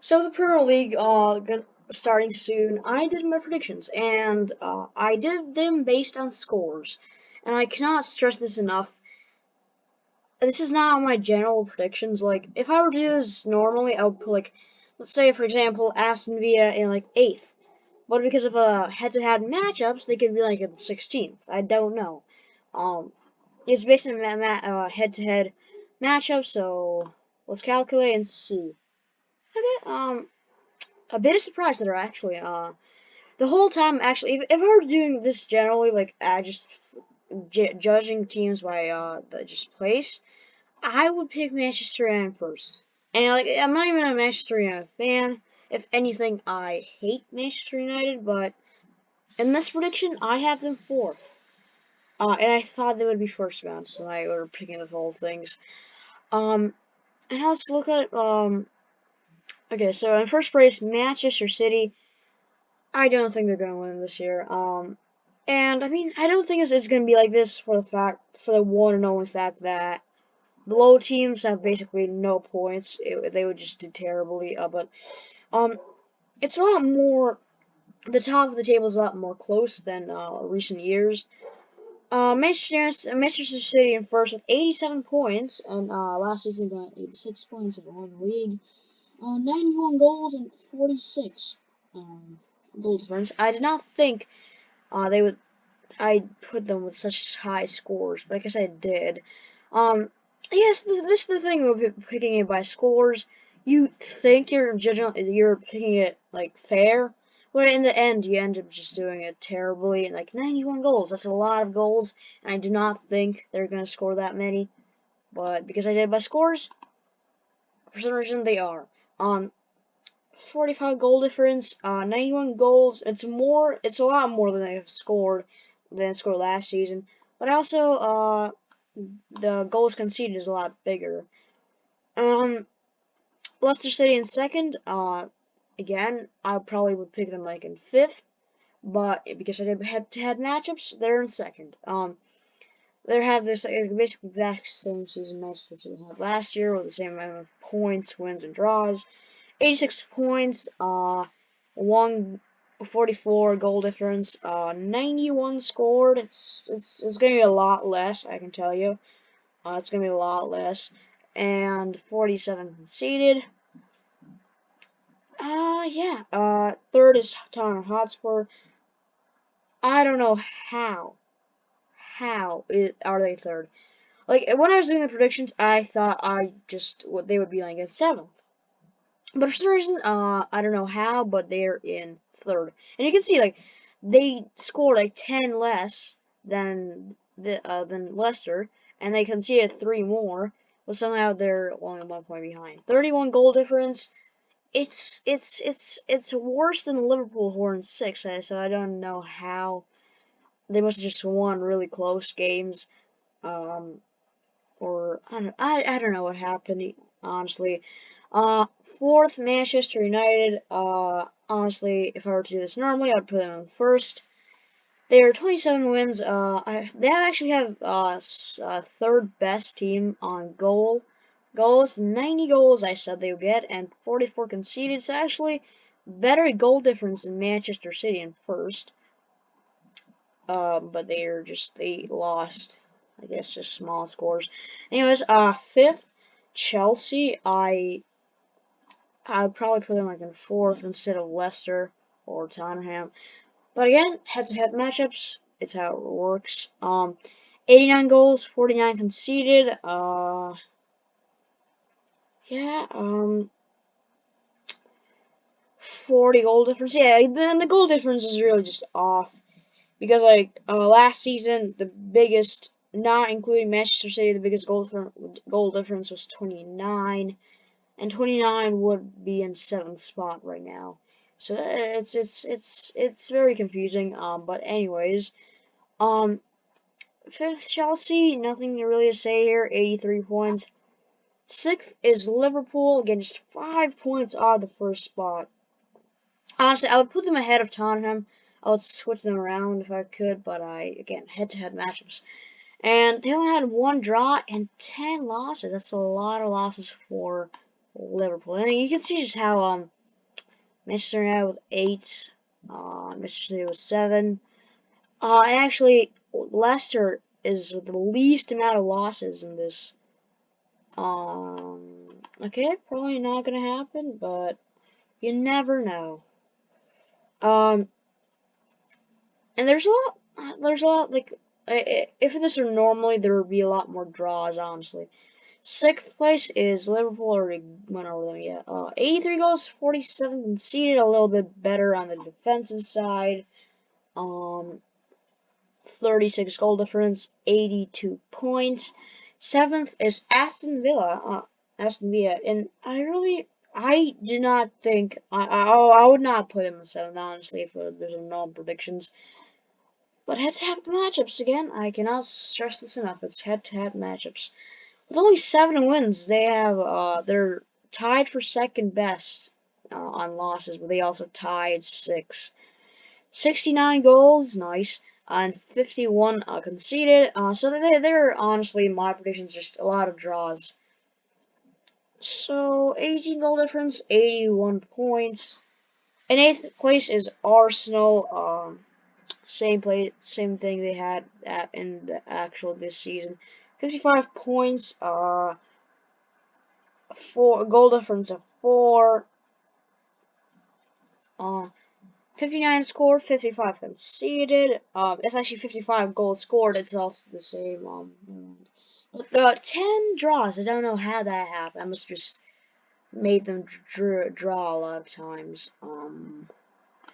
So the Premier League starting soon. I did my predictions, and I did them based on scores. And I cannot stress this enough. This is not my general predictions. Like, if I were to do this normally, I would put, like, let's say, for example, Aston Villa in, like, 8th. But because of head-to-head matchups, they could be, like, in 16th. I don't know. Um, it's based on head-to-head matchups, so let's calculate and see. Okay, a bit of surprise there, actually. The whole time, actually, if I were doing this generally, like, just judging teams by, the just place, I would pick Manchester United first. And like, I'm not even a Manchester United fan. If anything, I hate Manchester United. But in this prediction, I have them fourth. And I thought they would be first round, so I were picking the whole things. And let's look at Okay, so in first place, Manchester City. I don't think they're gonna win this year. And I mean, I don't think it's gonna be like this for the one and only fact that below teams have basically no points. They would just do terribly. But um, it's a lot more. The top of the table is a lot more close than recent years. Manchester City in first with 87 points, and last season got 86 points and won the league. 91 goals and 46 goal difference. I did not think they would. I put them with such high scores, but I guess I did. Um, yes, this is the thing with picking it by scores. You think you're picking it like fair, but in the end, you end up just doing it terribly. And like 91 goals, that's a lot of goals, and I do not think they're gonna score that many. But because I did it by scores, for some reason they are. 45 goal difference, 91 goals. It's a lot more than they scored last season. But also, the goals conceded is a lot bigger. Um, Leicester City in second. Again, I probably would pick them like in fifth, but because I did head-to-head matchups, they're in second. They have this basically exact same season Manchester City had last year with the same amount of points, wins, and draws. 86 points, 144 goal difference, 91 scored. It's gonna be a lot less, I can tell you. It's gonna be a lot less, and 47 conceded. Yeah. Third is Tottenham Hotspur. I don't know are they third? Like when I was doing the predictions, I thought they would be like in seventh. But for some reason, I don't know how, but they're in third. And you can see, like, they scored like 10 less than Leicester, and they conceded 3 more, but somehow they're only 1 point behind. 31 goal difference. It's worse than Liverpool, who are in sixth. So I don't know how. They must have just won really close games, um, or I don't know what happened, honestly. Uh, Fourth, Manchester United. Honestly, if I were to do this normally, I'd put them in first. They are 27 wins. They actually have third best team on goals. 90 goals I said they would get, and 44 conceded. So actually, better goal difference than Manchester City in first. But they lost. I guess just small scores. Anyways, fifth, Chelsea. I'd probably put them like in fourth instead of Leicester or Tottenham. But again, head-to-head matchups, it's how it works. 89 goals, 49 conceded. Yeah. 40 goal difference. Yeah, then the goal difference is really just off because like last season, the biggest, not including Manchester City, the biggest goal difference was 29. And 29 would be in seventh spot right now. So it's very confusing. But anyways, um, fifth Chelsea, nothing really to say here. 83 points. Sixth is Liverpool, again just 5 points out of the first spot. Honestly, I would put them ahead of Tottenham. I would switch them around if I could, but again head-to-head matchups. And they only had one draw and 10 losses. That's a lot of losses for Liverpool. And you can see just how Manchester United with 8, Manchester City with 7. And actually, Leicester is the least amount of losses in this. Okay, probably not gonna happen, but you never know. Um, and there's a lot, like, if this were normally, there would be a lot more draws, honestly. Sixth place is Liverpool, already went over them yet. 83 goals, 47 conceded, a little bit better on the defensive side. 36 goal difference, 82 points. Seventh is Aston Villa. And I did not think, I would not put them in seventh, honestly, if there's no predictions. But head-to-head matchups, again, I cannot stress this enough. It's head-to-head matchups. With only 7 wins, they're tied for second best on losses, but they also tied 6. 69 goals, nice, and 51 conceded. So they're honestly, in my predictions, just a lot of draws. So 18 goal difference, 81 points. In 8th place is Arsenal. Same thing they had in the actual this season. 55 points. 4 goal difference of 4. 59 scored, 55 conceded. It's actually 55 goals scored. It's also the same. But the 10 draws. I don't know how that happened. I must just made them draw a lot of times.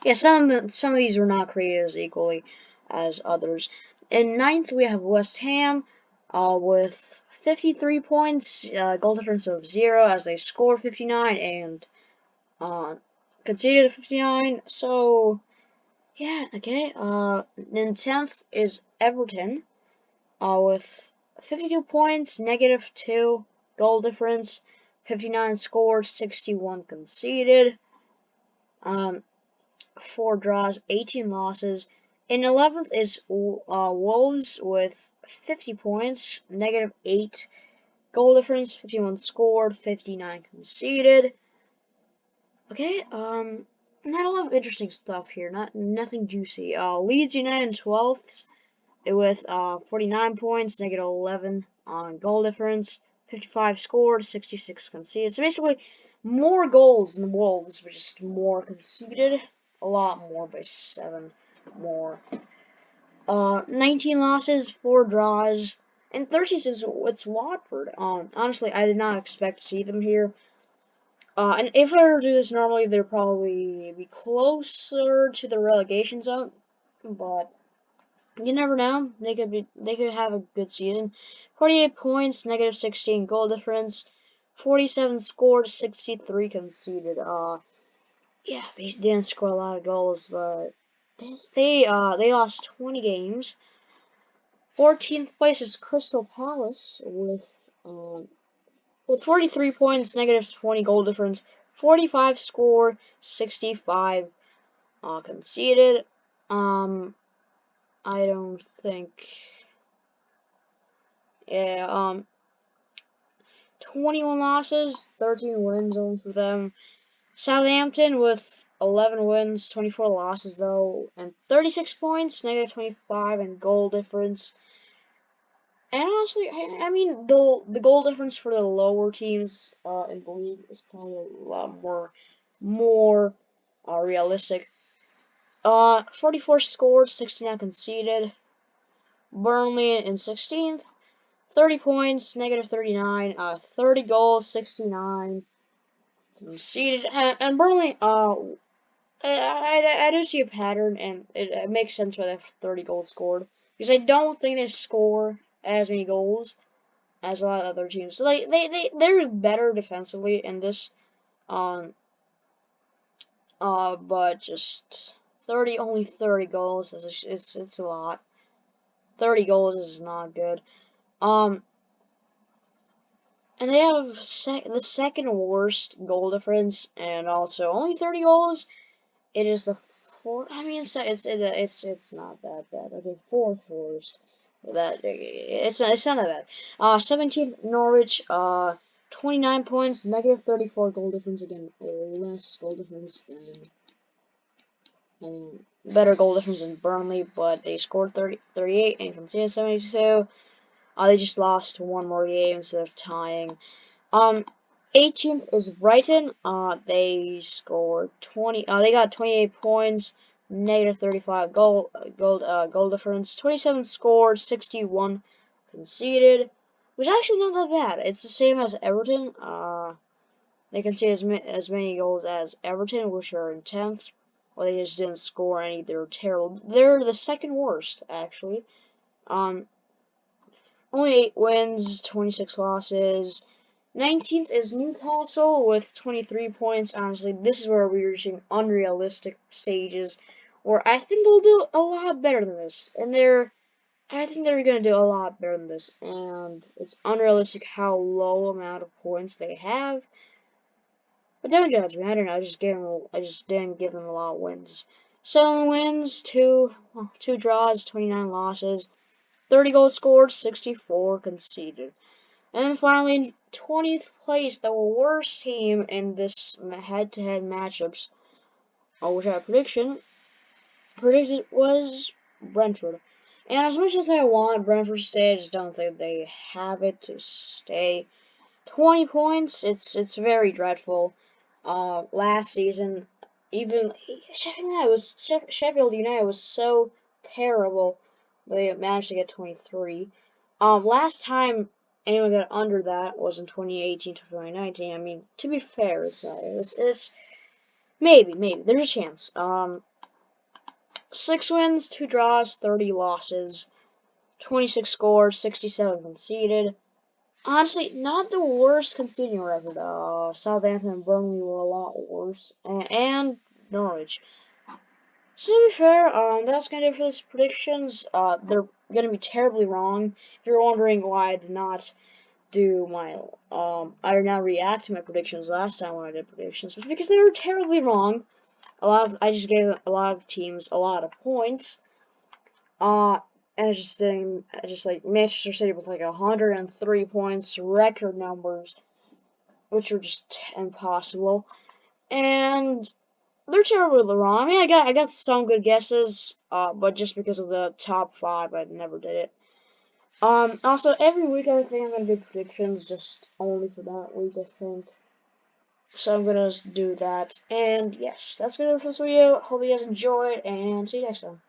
Yeah, some of these were not created as equally as others. In 9th, we have West Ham, with 53 points, goal difference of 0, as they scored 59 and conceded 59. So yeah, okay. Then 10th is Everton, with 52 points, -2 goal difference, 59 scored, 61 conceded. 4 draws, 18 losses. In 11th is Wolves with 50 points, -8 goal difference, 51 scored, 59 conceded. Okay, not a lot of interesting stuff here. Nothing juicy. Leeds United in 12th with 49 points, -11 on goal difference, 55 scored, 66 conceded. So basically, more goals than the Wolves, but just more conceded. A lot more, by 7 more. 19 losses, 4 draws, and 13th is it's Watford. Honestly, I did not expect to see them here. And if I were to do this normally, they'd probably be closer to the relegation zone, but you never know. They could have a good season. 48 points, -16 goal difference, 47 scored, 63 conceded. Yeah, they didn't score a lot of goals, but they lost 20 games. 14th place is Crystal Palace with 43 points, -20 goal difference, 45 scored, 65 conceded. I don't think. Yeah, 21 losses, 13 wins only for them. Southampton with 11 wins, 24 losses though, and 36 points, -25 in goal difference. And honestly, I mean, the goal difference for the lower teams in the league is probably a lot more realistic. 44 scored, 69 conceded. Burnley in 16th, 30 points, -39, 30 goals, 69 conceded. And Burnley, I do see a pattern, and it makes sense why they have 30 goals scored. Because I don't think they score as many goals as a lot of other teams. So they're better defensively in this, um, but just only 30 goals, it's a lot. 30 goals is not good. And they have the second worst goal difference, and also only 30 goals. It is the fourth. I mean, it's not that bad. Okay, fourth worst. It's not that bad. 17th Norwich. 29 points, negative 34 goal difference. Again, a less goal difference than better goal difference than Burnley, but they scored 38 and conceded 72. They just lost one more game instead of tying. 18th is Brighton. They scored 20. They got 28 points, negative 35 goal difference. 27 scored, 61 conceded, which is actually not that bad. It's the same as Everton. They conceded as many goals as Everton, which are in 10th. Well, they just didn't score any. They're terrible. They're the second worst, actually. Only 8 wins, 26 losses. 19th is Newcastle with 23 points. Honestly, this is where we're reaching unrealistic stages where I think they'll do a lot better than this. I think they're going to do a lot better than this. And it's unrealistic how low amount of points they have. But don't judge me. I don't know. I just didn't give them a lot of wins. 7 wins, 2 draws, 29 losses. 30 goals scored, 64 conceded. And then finally, 20th place, the worst team in this head-to-head matchups, which I predicted was Brentford. And as much as I want Brentford to stay, I just don't think they have it to stay. 20 points, it's very dreadful. Last season, even Sheffield United was so terrible, but they managed to get 23. Last time anyone got under that was in 2018 to 2019. I mean, to be fair, it's maybe there's a chance. 6 wins, 2 draws, 30 losses, 26 scores, 67 conceded. Honestly, not the worst conceding record. Southampton and Burnley were a lot worse, and Norwich. So to be fair, that's gonna do it for this predictions. They're gonna be terribly wrong. If you're wondering why I did not do my I did not react to my predictions last time when I did predictions, was because they were terribly wrong. I just gave a lot of teams a lot of points. And I just like Manchester City with like 103 points, record numbers, which were just impossible. And they're terribly wrong. I mean, I got some good guesses, but just because of the top 5, I never did it. Also, every week I think I'm gonna do predictions, just only for that week, I think. So I'm gonna do that. And yes, that's gonna do it for this video. Hope you guys enjoyed, and see you next time.